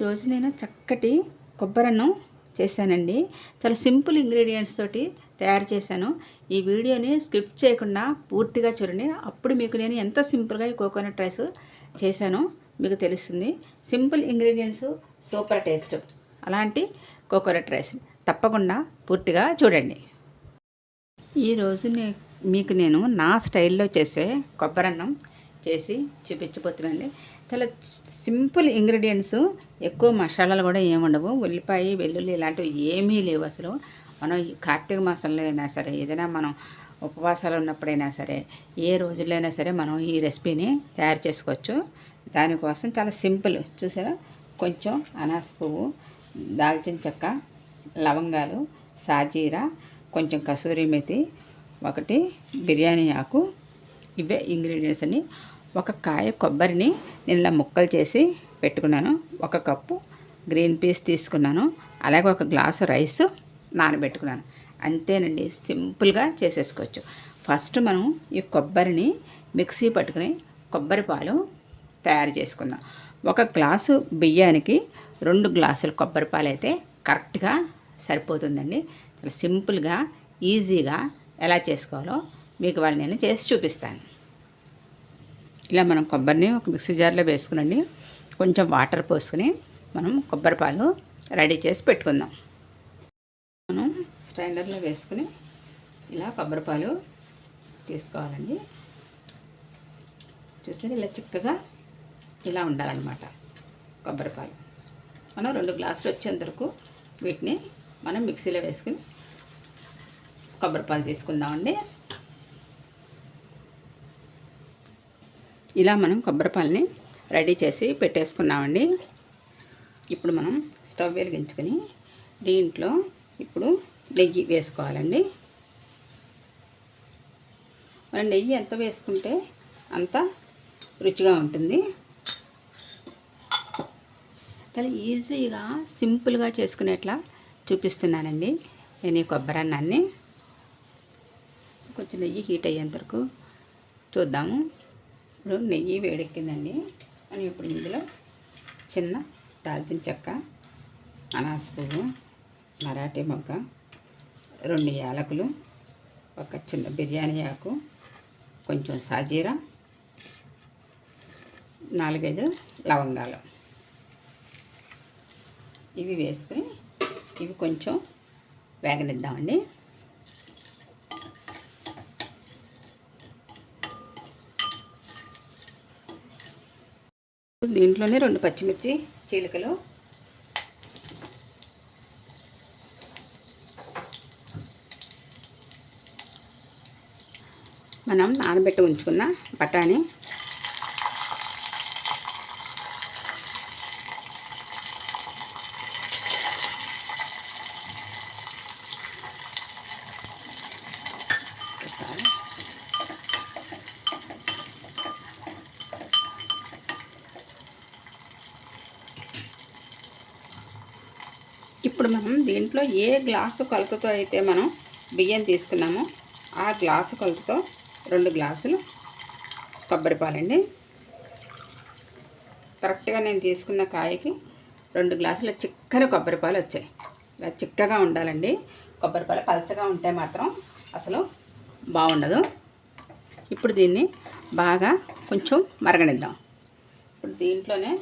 రోజు నేను చక్కటి కొబ్బరన్నం చేశానండి. చాలా సింపుల్ ఇంగ్రీడియంట్స్ తోటి తయారు చేశాను. ఈ వీడియోని స్కిప్ చేయకుండా పూర్తిగా చూడండి. అప్పుడు మీకు నేను ఎంత సింపుల్గా ఈ కోకోనట్ రైస్ చేశానో మీకు తెలుస్తుంది. Simple ingredients, super taste. అలాంటి కోకోనట్ రైస్ తప్పకుండా పూర్తిగా చూడండి. ఈరోజు మీకు నేను నా స్టైల్లో చేసే కొబ్బరన్నం చేసి చూపించబోతున్నానండి. చాలా సింపుల్ ఇంగ్రీడియంట్స్, ఎక్కువ మసాలాలు కూడా ఏముండవు. ఉల్లిపాయ, వెల్లుల్లి ఇలాంటివి ఏమీ లేవు అసలు. మనం ఈ కార్తీక మాసంలో అయినా సరే, ఏదైనా మనం ఉపవాసాలు ఉన్నప్పుడైనా సరే, ఏ రోజుల్లో అయినా సరే మనం ఈ రెసిపీని తయారు చేసుకోవచ్చు. దానికోసం చాలా సింపుల్. చూసారా, కొంచెం అనాస పువ్వు, దాల్చిన చెక్క, లవంగాలు, సాజీరా, కొంచెం కసూరి మెతి, ఒకటి బిర్యానీ ఆకు. ఇవే ఇంగ్రీడియంట్స్ అన్ని. ఒక కాయ కొబ్బరిని నేను ఇలా ముక్కలు చేసి పెట్టుకున్నాను. ఒక కప్పు గ్రీన్ పీస్ తీసుకున్నాను. అలాగే ఒక గ్లాసు రైస్ నానబెట్టుకున్నాను. అంతేనండి, సింపుల్గా చేసేసుకోవచ్చు. ఫస్ట్ మనం ఈ కొబ్బరిని మిక్సీ పట్టుకుని కొబ్బరి పాలు తయారు చేసుకుందాం. ఒక గ్లాసు బియ్యానికి 2 గ్లాసులు కొబ్బరి పాలు అయితే కరెక్ట్గా సరిపోతుందండి. చాలా సింపుల్గా, ఈజీగా ఎలా చేసుకోవాలో మీకు వాళ్ళు నేను చేసి చూపిస్తాను. ఇలా మనం కొబ్బరిని ఒక మిక్సీ జార్లో వేసుకునండి. కొంచెం వాటర్ పోసుకుని మనం కొబ్బరి పాలు రెడీ చేసి పెట్టుకుందాం. మనం స్ట్రైనర్లో వేసుకుని ఇలా కొబ్బరి పాలు తీసుకోవాలండి. చూసారు, ఇలా చిక్కగా ఇలా ఉండాలన్నమాట కొబ్బరి పాలు. మనం 2 గ్లాసులు వచ్చేంత వరకు వీటిని మనం మిక్సీలో వేసుకుని కొబ్బరి పాలు తీసుకుందామండి. ఇలా మనం కొబ్బరి పాలని రెడీ చేసి పెట్టేసుకున్నామండి. ఇప్పుడు మనం స్టవ్ వెలిగించుకొని దీంట్లో ఇప్పుడు నెయ్యి వేసుకోవాలండి. మనం నెయ్యి ఎంత వేసుకుంటే అంత రుచిగా ఉంటుంది. చాలా ఈజీగా, సింపుల్గా చేసుకునేట్లా చూపిస్తున్నానండి నేను ఈ కొబ్బరి అన్నాన్ని. కొంచెం నెయ్యి హీట్ అయ్యేంత వరకు చూద్దాము. ఇప్పుడు నెయ్యి వేడెక్కిందండి. మనం ఇప్పుడు ఇందులో చిన్న దాల్చిన చెక్క, అనాస పువ్వు, మరాఠీ మొగ్గ, 2 యాలకులు, ఒక చిన్న బిర్యానీ ఆకు, కొంచెం సాజీరా, 4-5 లవంగాలు ఇవి వేసుకుని ఇవి కొంచెం వేగనిద్దామండి. దీంట్లోనే 2 పచ్చిమిర్చి చీలికలు, మనం నానబెట్టి ఉంచుకున్న బఠానీ, ఇప్పుడు మనం దీంట్లో ఏ గ్లాసు కొలతతో అయితే మనం బియ్యం తీసుకున్నామో ఆ గ్లాసు కొలతతో 2 గ్లాసులు కొబ్బరి పాలండి. కరెక్ట్గా నేను తీసుకున్న కాయకి 2 గ్లాసుల చిక్కని కొబ్బరి పాలు వచ్చాయి. ఇలా చిక్కగా ఉండాలండి. కొబ్బరి పాలు పలచగా ఉంటే మాత్రం అసలు బాగుండదు. ఇప్పుడు దీన్ని బాగా కొంచెం మరగనిద్దాం. ఇప్పుడు దీంట్లోనే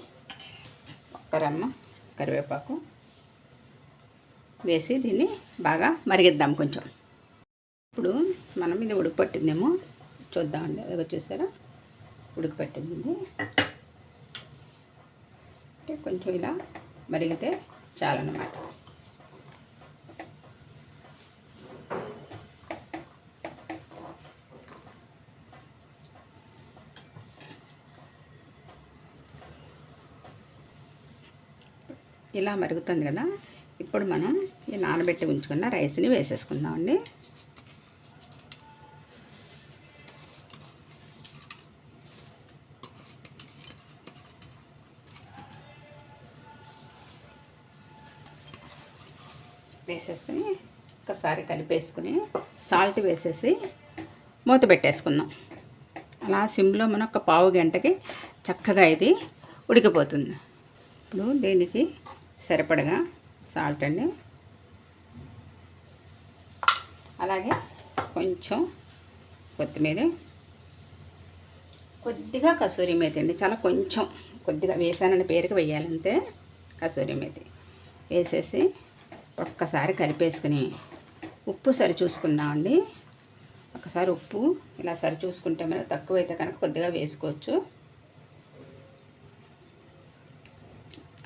ఒక్క రెమ్మ కరివేపాకు వేసి దీన్ని బాగా మరిగిద్దాం కొంచెం. ఇప్పుడు మనం ఇది ఉడుకు పట్టిందేమో చూద్దామండి. అదిగో చూసారా, ఉడుకు పట్టింది. అంటే కొంచెం ఇలా మరిగితే చాలన్నమాట. ఇలా మరుగుతుంది కదా. ఇప్పుడు మనం ఈ నానబెట్టి ఉంచుకున్న రైస్ని వేసేసుకుందామండి. వేసేసుకుని ఒకసారి కలిపేసుకుని సాల్ట్ వేసేసి మూత పెట్టేసుకుందాం. అలా సిమ్లో మనం ఒక పావు గంటకి చక్కగా ఇది ఉడికిపోతుంది. ఇప్పుడు దీనికి సరిపడగా సాల్ట్ అండి, అలాగే కొంచెం కొత్తిమీర, కొద్దిగా కసూరి మేతి అండి, చాలా కొంచెం కొద్దిగా వేసానని పేరుకి వేయాలంతే. కసూరి మేతి వేసేసి ఒక్కసారి కలిపేసుకుని ఉప్పు సరి చూసుకుందామండి. ఒకసారి ఉప్పు ఇలా సరి చూసుకుంటే మనకు తక్కువైతే కనుక కొద్దిగా వేసుకోవచ్చు.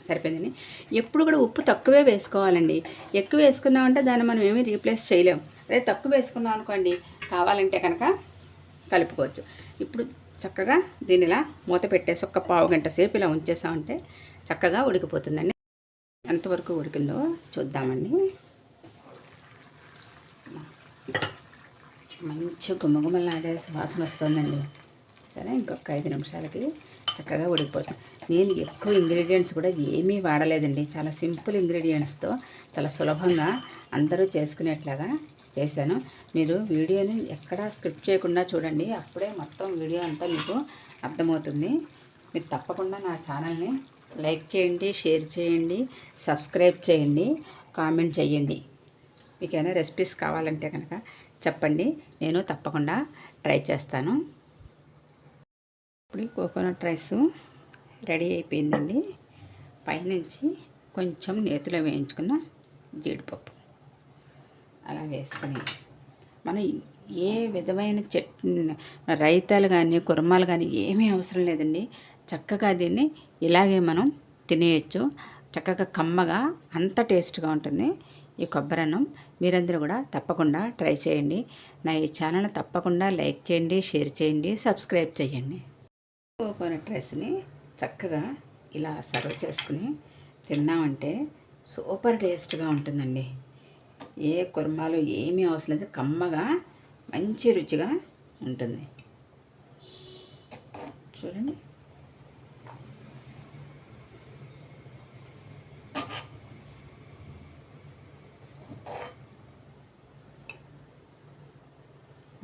సరిపోయిందండి. ఎప్పుడు కూడా ఉప్పు తక్కువే వేసుకోవాలండి. ఎక్కువ వేసుకున్నామంటే దాన్ని మనం ఏమీ రీప్లేస్ చేయలేం. అదే తక్కువ వేసుకున్నాం అనుకోండి, కావాలంటే కనుక కలుపుకోవచ్చు. ఇప్పుడు చక్కగా దీని ఇలా మూత పెట్టేసి ఒక పావు గంట సేపు ఇలా ఉంచేసామంటే చక్కగా ఉడికిపోతుందండి. ఎంతవరకు ఉడికిందో చూద్దామండి. మంచి గుమ్మగుమ్మలాడే వాసన వస్తుందండి. సరే, ఇంకొక 5 నిమిషాలకి చక్కగా ఉడికిపోతుంది. నేను ఎక్కువ ఇంగ్రీడియంట్స్ కూడా ఏమీ వాడలేదండి. చాలా సింపుల్ ఇంగ్రీడియంట్స్తో చాలా సులభంగా అందరూ చేసుకునేట్లాగా చేశాను. మీరు వీడియోని ఎక్కడా స్కిప్ చేయకుండా చూడండి, అప్పుడే మొత్తం వీడియో అంతా మీకు అర్థమవుతుంది. మీరు తప్పకుండా నా ఛానల్ని లైక్ చేయండి, షేర్ చేయండి, సబ్స్క్రైబ్ చేయండి, కామెంట్ చేయండి. మీకు ఏమైనా రెసిపీస్ కావాలంటే కనుక చెప్పండి, నేను తప్పకుండా ట్రై చేస్తాను. ఇప్పుడు కోకోనట్ రైస్ రెడీ అయిపోయిందండి. పైనుంచి కొంచెం నేతిలో వేయించుకున్న జీడిపప్పు అలా వేసుకుని మనం ఏ విధమైన రైతాలు కానీ కుర్మాలు కానీ ఏమీ అవసరం లేదండి. చక్కగా దీన్ని ఇలాగే మనం తినేయచ్చు. చక్కగా కమ్మగా అంత టేస్ట్గా ఉంటుంది ఈ కొబ్బరన్నం. మీరందరూ కూడా తప్పకుండా ట్రై చేయండి. నా ఈ ఛానల్ తప్పకుండా లైక్ చేయండి, షేర్ చేయండి, సబ్స్క్రైబ్ చేయండి. కోకోనట్ రైస్ని చక్కగా ఇలా సర్వ్ చేసుకుని తిన్నామంటే సూపర్ టేస్ట్గా ఉంటుందండి. ఏ కుర్మాలు ఏమీ అవసరం లేదు, కమ్మగా మంచి రుచిగా ఉంటుంది. చూడండి.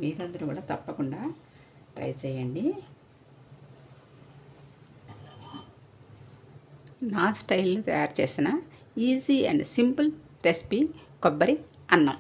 మీరందరూ కూడా తప్పకుండా ట్రై చేయండి. నా స్టైల్లో తయారు చేసిన ఈజీ అండ్ సింపుల్ రెసిపీ కొబ్బరి అన్నం.